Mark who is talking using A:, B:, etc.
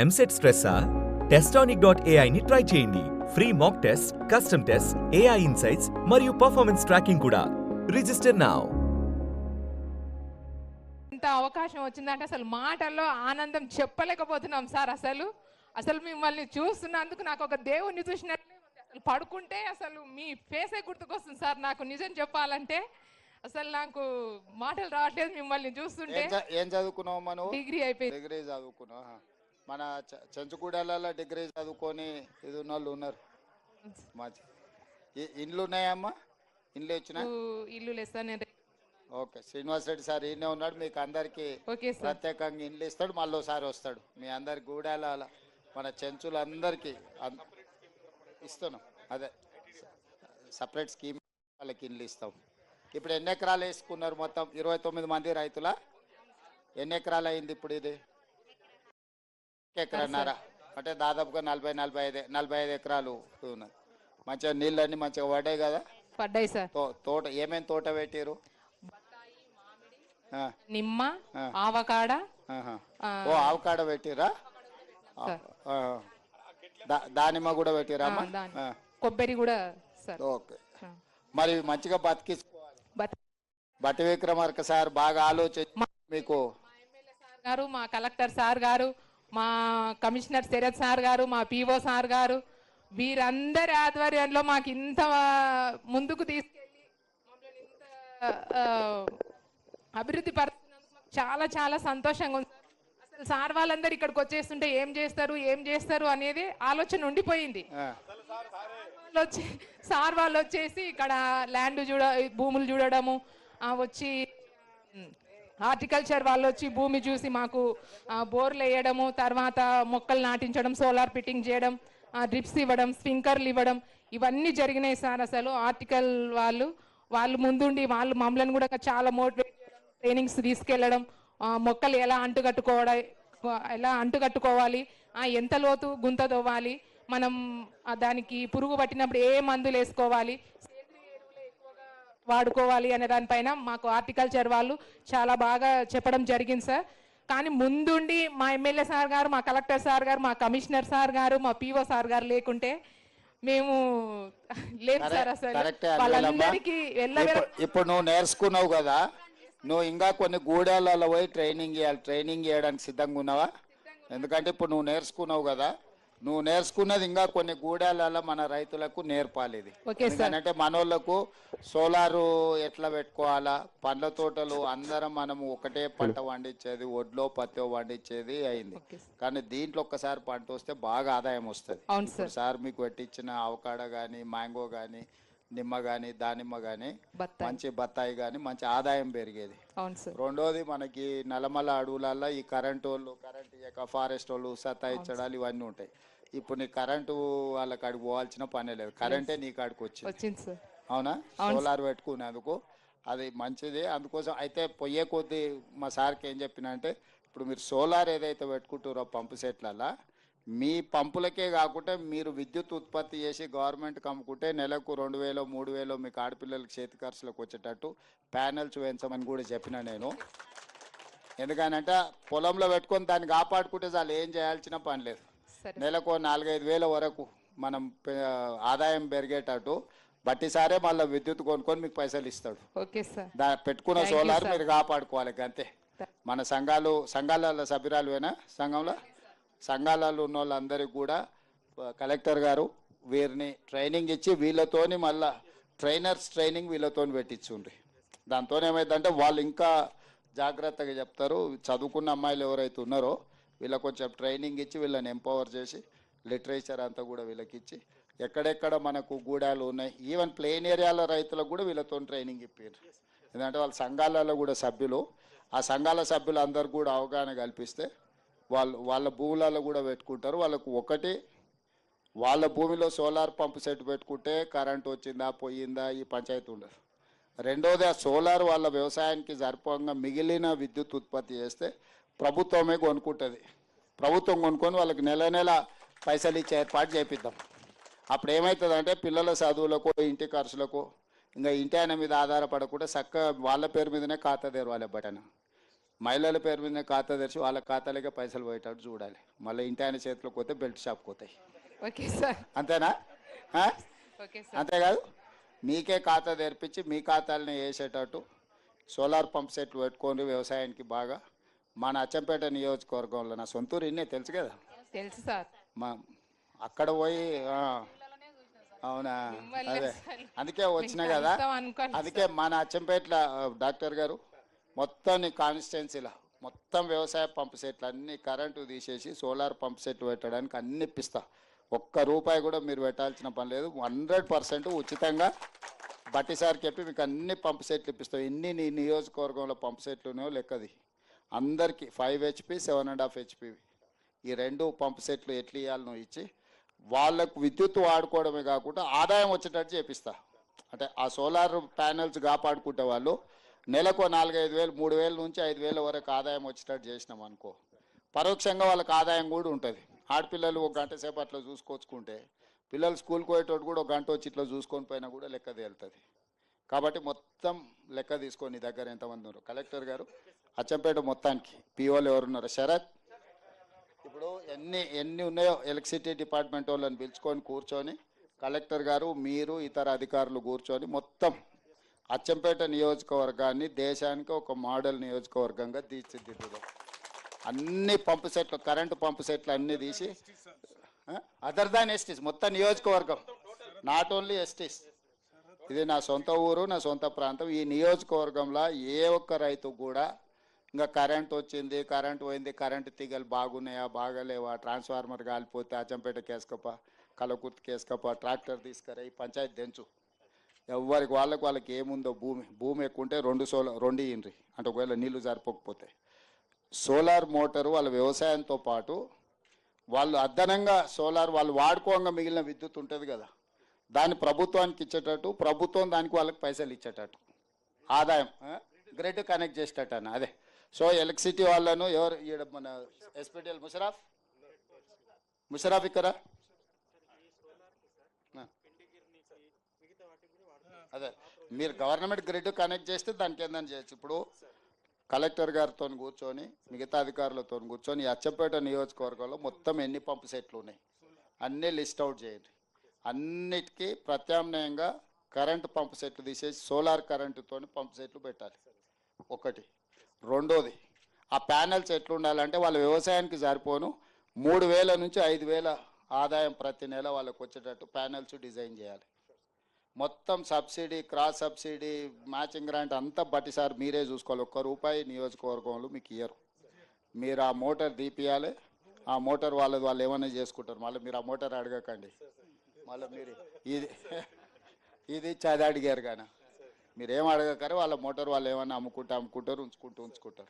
A: ఎంసెట్ స్ట్రెస్సా? టెస్టానిక్.ai ని ట్రై చేయండి. Free mock test, custom test, AI insights మరియు పర్ఫార్మెన్స్ ట్రాకింగ్ కూడా. Register now.
B: ఇంత అవకాశం వచ్చిందంటే అసలు మాటల్లో ఆనందం చెప్పలేకపోతున్నాం సార్. అసలు మిమ్మల్ని చూస్తున్నందుకు నాకు ఒక దేవుణ్ణి చూసినట్లే ఉంది. అసలు పడుకుంటే అసలు మీ ఫేసే గుర్తుకొస్తుంది సార్. నాకు నిజం చెప్పాలంటే అసలు నాకు మాటలు రావట్లేదు మిమ్మల్ని చూస్తుంటే.
C: ఏం చదువుకున్నావు మనం?
B: డిగ్రీ అయిపోయింది.
C: డిగ్రీ చదువుకున్నావు. మన చెంచుకూడలలో డిగ్రీ చదువుకొని ఇది ఉన్న వాళ్ళు ఉన్నారు. ఇండ్లు ఉన్నాయమ్మా? ఇండ్లు వచ్చినా?
B: ఇల్లు లేదు సార్. నేను
C: ఓకే, శ్రీనివాస్ రెడ్డి సార్ ఈయనే ఉన్నాడు. మీకు అందరికి ప్రత్యేకంగా ఇండ్లు ఇస్తాడు. మళ్ళీ ఒకసారి వస్తాడు. మీ అందరి గూడాల మన చెంచులందరికీ ఇస్తున్నాం. అదే సపరేట్ స్కీమ్ వాళ్ళకి ఇండ్లు ఇస్తాం. ఇప్పుడు ఎన్ని ఎకరాలు వేసుకున్నారు? మొత్తం 29 మంది రైతుల. ఎన్ని ఎకరాలు అయింది ఇప్పుడు ఇది? ఎకరన్నారా అంటే దాదాపుగా 45 ఎకరాలు ఉన్నది. మంచిగా నీళ్ళన్నీ మంచిగా పడ్డాయి కదా?
B: పడ్డాయి సార్.
C: తోట ఏమేమి తోట పెట్టారు?
B: నిమ్మ, ఆవకాడ.
C: ఓ ఆవకాడ పెట్టిరా? దానిమ్మ కూడా పెట్టిరా?
B: కొబ్బరి కూడా సార్.
C: ఓకే, మరి మంచిగా బతికించుకోవాలి. బట్టి విక్రమార్క సార్ బాగా ఆలోచించి మీకు
B: గారు, మా కలెక్టర్ సార్ గారు, మా కమిషనర్ శరత్ సార్ గారు, మా పిఓ సార్ గారు, వీరందరి ఆధ్వర్యంలో మాకు ఇంత ముందుకు తీసుకెళ్ళి అభివృద్ధి పరుస్తున్నందుకు చాలా చాలా సంతోషంగా ఉంది. అసలు సార్ వాళ్ళందరూ ఇక్కడికి వచ్చేస్తుంటే ఏం చేస్తారు అనేది ఆలోచన ఉండిపోయింది. సార్ వాళ్ళు వచ్చేసి ఇక్కడ ల్యాండ్ భూములు చూడడము, వచ్చి హార్టికల్చర్ వాళ్ళు వచ్చి భూమి చూసి మాకు బోర్లు వేయడము, తర్వాత మొక్కలు నాటించడం, సోలార్ ఫిట్టింగ్ చేయడం, డ్రిప్స్ ఇవ్వడం, స్ప్రింకర్లు ఇవ్వడం, ఇవన్నీ జరిగినాయి సార్. అసలు ఆర్టికల్ వాళ్ళు ముందుండి వాళ్ళు మమ్మల్ని కూడా చాలా మోటివేట్ చేయడం, ట్రైనింగ్స్ తీసుకెళ్లడం, మొక్కలు ఎలా అంటుకట్టుకోవాలి, ఎంత లోతు గుంత తవ్వాలి, మనం దానికి పురుగు పట్టినప్పుడు ఏ మందులు వేసుకోవాలి, వాడుకోవాలి అనే దానిపైన మాకు హార్టికల్చర్ వాళ్ళు చాలా బాగా చెప్పడం జరిగింది సార్. కానీ ముందుండి మా ఎమ్మెల్యే సార్ గారు, మా కలెక్టర్ సార్ గారు, మా కమిషనర్ సార్ గారు, మా పిఓ సార్ గారు లేకుంటే మేము లేదు సార్. అసలు వాళ్ళందరికీ
C: ఇప్పుడు నువ్వు నేర్చుకున్నావు కదా, నువ్వు ఇంకా కొన్ని గూడాలలో పోయి ట్రైనింగ్ చేయడానికి సిద్ధంగా ఉన్నావా? ఎందుకంటే ఇప్పుడు నువ్వు నేర్చుకున్నావు కదా, నువ్వు నేర్చుకున్నది ఇంకా కొన్ని గూడాలలో మన రైతులకు నేర్పాలి. ఇది ఎందుకంటే మనోళ్ళకు సోలారు ఎట్లా పెట్టుకోవాలా, పండ్ల తోటలు అందరం మనము ఒకటే పంట పండించేది, ఒడ్లో పత్తి పండించేది అయింది. కానీ దీంట్లో ఒక్కసారి పంట వస్తే బాగా ఆదాయం వస్తుంది. సార్ మీకు పెట్టించిన అవకాడ కానీ, మ్యాంగో కానీ, నిమ్మ కానీ, దానిమ్మ కానీ, మంచి బత్తాయి కానీ మంచి ఆదాయం పెరిగేది. రెండోది మనకి నల్లమల్ల అడవులలో ఈ కరెంట్ ఇయ్యక ఫారెస్ట్ వాళ్ళు సతాయించడాలు ఇవన్నీ ఉంటాయి. ఇప్పుడు నీ కరెంటు వాళ్ళ కాడికి పోవాల్సిన పనే లేదు, కరెంటే నీ కాడికి వచ్చింది. అవునా? సోలార్ పెట్టుకునేందుకు అది మంచిది. అందుకోసం అయితే పొయ్యే కొద్దీ మా సార్కి ఏం చెప్పిన అంటే, ఇప్పుడు మీరు సోలార్ ఏదైతే పెట్టుకుంటారో పంపు సెట్లలో, మీ పంపులకే కాకుండా మీరు విద్యుత్ ఉత్పత్తి చేసి గవర్నమెంట్కి అమ్ముకుంటే నెలకు 2000 3000 మీకు ఆడపిల్లలకి చేతి ఖర్చులకు వచ్చేటట్టు ప్యానెల్స్ వేయించమని కూడా చెప్పిన నేను. ఎందుకనంటే పొలంలో పెట్టుకొని దాన్ని కాపాడుకుంటే చాలు, ఏం చేయాల్సిన పని లేదు. నెలకు 4-5 వేల వరకు మనం ఆదాయం పెరిగేటట్టు బట్టి సారే మళ్ళీ విద్యుత్ కొనుక్కొని మీకు పైసలు ఇస్తాడు. పెట్టుకున్న సోలార్ మీరు కాపాడుకోవాలి అంతే. మన సంఘాలలో సభ్యురాలువేనా? సంఘాలలో ఉన్న వాళ్ళందరికీ కూడా కలెక్టర్ గారు వీరిని ట్రైనింగ్ ఇచ్చి వీళ్ళతోని మళ్ళా ట్రైనింగ్ వీళ్ళతో పెట్టించుండ్రి. దాంతో ఏమైందంటే వాళ్ళు ఇంకా జాగ్రత్తగా చెప్తారు. చదువుకున్న అమ్మాయిలు ఎవరైతే ఉన్నారో వీళ్ళకి కొంచెం ట్రైనింగ్ ఇచ్చి వీళ్ళని ఎంపవర్ చేసి లిటరేచర్ అంతా కూడా వీళ్ళకి ఇచ్చి ఎక్కడెక్కడ మనకు గూడాలు ఉన్నాయి, ఈవెన్ ప్లెయిన్ ఏరియాల రైతులకు కూడా వీళ్ళతో ట్రైనింగ్ ఇప్పారు. ఎందుకంటే వాళ్ళ సంఘాలలో కూడా సభ్యులు, ఆ సంఘాల సభ్యులు అందరు కూడా అవగాహన కల్పిస్తే వాళ్ళ భూములలో కూడా పెట్టుకుంటారు. వాళ్ళకు ఒకటి వాళ్ళ భూమిలో సోలార్ పంపు సెట్ పెట్టుకుంటే కరెంట్ వచ్చిందా పోయిందా ఈ పంచాయతీ ఉండదు. రెండోది ఆ సోలార్ వాళ్ళ వ్యవసాయానికి సరిపోగా మిగిలిన విద్యుత్ ఉత్పత్తి చేస్తే ప్రభుత్వమే కొనుక్కుంటుంది. ప్రభుత్వం కొనుక్కొని వాళ్ళకి నెల పైసలు ఇచ్చే ఏర్పాటు చేపిద్దాం. అప్పుడు ఏమవుతుందంటే పిల్లల చదువులకు, ఇంటి ఖర్చులకు, ఇంకా ఇంటి ఆయన మీద ఆధారపడకుండా చక్కగా వాళ్ళ పేరు మీదనే ఖాతా తెరవాలి. బటన్ మహిళల పేరు మీద ఖాతా తెరిచి వాళ్ళ ఖాతాలకే పైసలు పోయేటట్టు చూడాలి. మళ్ళీ ఇంటి ఆయన చేతిలోకి పోతే బెల్ట్ షాప్కి పోతాయి.
B: Okay sir.
C: అంతేనా?
B: Okay sir.
C: అంతేకాదు, మీకే ఖాతా తెరిపించి మీ ఖాతాలని వేసేటట్టు సోలార్ పంప్ సెట్లు పెట్టుకొని వ్యవసాయానికి బాగా మన అచ్చంపేట నియోజకవర్గంలో నా సొంతూరు ఇన్నే తెలుసు కదా.
B: తెలుసు సార్.
C: మా అక్కడ పోయి అవునా, అదే అందుకే వచ్చినా కదా. అందుకే మన అచ్చంపేటలో డాక్టర్ గారు మొత్తం కాన్స్టిట్యున్సీలో మొత్తం వ్యవసాయ పంప్ సెట్లు అన్ని కరెంటు తీసేసి సోలార్ పంప్ సెట్లు పెట్టడానికి అన్ని ఇప్పిస్తా. ఒక్క రూపాయి కూడా మీరు పెట్టాల్సిన పని లేదు. 100% ఉచితంగా బట్టి సార్ చెప్పి మీకు అన్ని పంప్ సెట్లు ఇప్పిస్తాం. ఎన్ని నీ నియోజకవర్గంలో పంప్ సెట్లునో లెక్కది అందరికీ 5 HP 7.5 HP ఈ 2 పంప్ సెట్లు ఎట్లు ఇవ్వాలనో ఇచ్చి వాళ్ళకు విద్యుత్ వాడుకోవడమే కాకుండా ఆదాయం వచ్చేటట్టు చేపిస్తా. అంటే ఆ సోలార్ ప్యానెల్స్ కాపాడుకుంటే వాళ్ళు నెలకు 4-5 వేలు 3 వేల నుంచి 5 వేల వరకు ఆదాయం వచ్చేటట్టు చేసినాం అనుకో, పరోక్షంగా వాళ్ళకి ఆదాయం కూడా ఉంటుంది. ఆడపిల్లలు 1 గంట సేపు అట్లా చూసుకొచ్చుకుంటే పిల్లలు స్కూల్కి పోయేటోడు కూడా 1 గంట వచ్చి ఇట్లా చూసుకొని పోయినా కూడా లెక్క తేలుతుంది. కాబట్టి మొత్తం లెక్క తీసుకొని దగ్గర ఎంతమంది ఉన్నారు కలెక్టర్ గారు అచ్చంపేట మొత్తానికి పిఓలు ఎవరున్నారు? శరత్, ఇప్పుడు ఎన్ని ఉన్నాయో ఎలక్ట్రిసిటీ డిపార్ట్మెంట్ వాళ్ళని పిలుచుకొని కూర్చొని కలెక్టర్ గారు మీరు ఇతర అధికారులు కూర్చొని మొత్తం అచ్చంపేట నియోజకవర్గాన్ని దేశానికి ఒక మోడల్ నియోజకవర్గంగా తీర్చిదిద్దుదాం. అన్ని పంపు సెట్లు కరెంటు పంపు సెట్లు అన్నీ తీసి అదర్ దాన్ ఎస్టీస్ మొత్తం నియోజకవర్గం, నాట్ ఓన్లీ ఎస్టీస్. ఇది నా సొంత ఊరు, నా సొంత ప్రాంతం. ఈ నియోజకవర్గంలో ఏ ఒక్క రైతు కూడా ఇంకా కరెంట్ వచ్చింది, కరెంట్ పోయింది, కరెంటు తీగలు బాగున్నాయా బాగాలేవా, ట్రాన్స్ఫార్మర్ కాలిపోతే అచ్చంపేట కేసుకప్ప కలకుర్తి కేసుకప్ప ట్రాక్టర్ తీసుకురా ఈ పంచాయతీ తెంచు, ఎవరికి వాళ్ళకి ఏముందో భూమి ఎక్కువ ఉంటే 2 ఇండ్రి అంటే ఒకవేళ నీళ్లు సరిపోకపోతే సోలార్ మోటారు వాళ్ళ వ్యవసాయంతో పాటు వాళ్ళు అదనంగా సోలార్ వాళ్ళు వాడుకోగా మిగిలిన విద్యుత్ ఉంటుంది కదా దాన్ని ప్రభుత్వానికి ఇచ్చేటట్టు, ప్రభుత్వం దానికి వాళ్ళకి పైసలు ఇచ్చేటట్టు, ఆదాయం గ్రిడ్ కనెక్ట్ చేసేటట్టు అన్న అదే. సో ఎలక్ట్రిసిటీ వాళ్ళను ఎవరు మన ఎస్పీటీఎల్ ముషరాఫ్ ఇక్కడ అదే మీరు గవర్నమెంట్ గ్రిడ్ కనెక్ట్ చేస్తే దానికి ఏందని చేయొచ్చు. ఇప్పుడు కలెక్టర్ గారితో కూర్చొని మిగతా అధికారులతో కూర్చొని అచ్చంపేట నియోజకవర్గంలో మొత్తం ఎన్ని పంపు సెట్లు ఉన్నాయి అన్నీ లిస్ట్ అవుట్ చేయండి. అన్నిటికీ ప్రత్యామ్నాయంగా కరెంటు పంపు సెట్లు తీసేసి సోలార్ కరెంటుతో పంపు సెట్లు పెట్టాలి ఒకటి. రెండోది ఆ ప్యానెల్స్ ఎట్లుండాలంటే వాళ్ళ వ్యవసాయానికి సరిపోను 3,000 నుంచి 5,000 ఆదాయం ప్రతి నెల వాళ్ళకు వచ్చేటట్టు ప్యానెల్స్ డిజైన్ చేయాలి. మొత్తం subsidy, cross subsidy, matching grant అంతా బట్టి సార్ మీరే చూసుకోవాలి. ₹1 నియోజకవర్గంలో మీకు ఇయ్యరు. మీరు ఆ మోటార్ తీపియాలి. ఆ మోటార్ వాళ్ళు ఏమైనా చేసుకుంటారు. మళ్ళీ మీరు ఆ మోటార్ అడగకండి. మళ్ళీ మీరు ఇది చది అడిగారు కానీ మీరేం అడగకరే వాళ్ళ మోటార్ వాళ్ళు ఏమైనా అమ్ముకుంటారు, ఉంచుకుంటారు.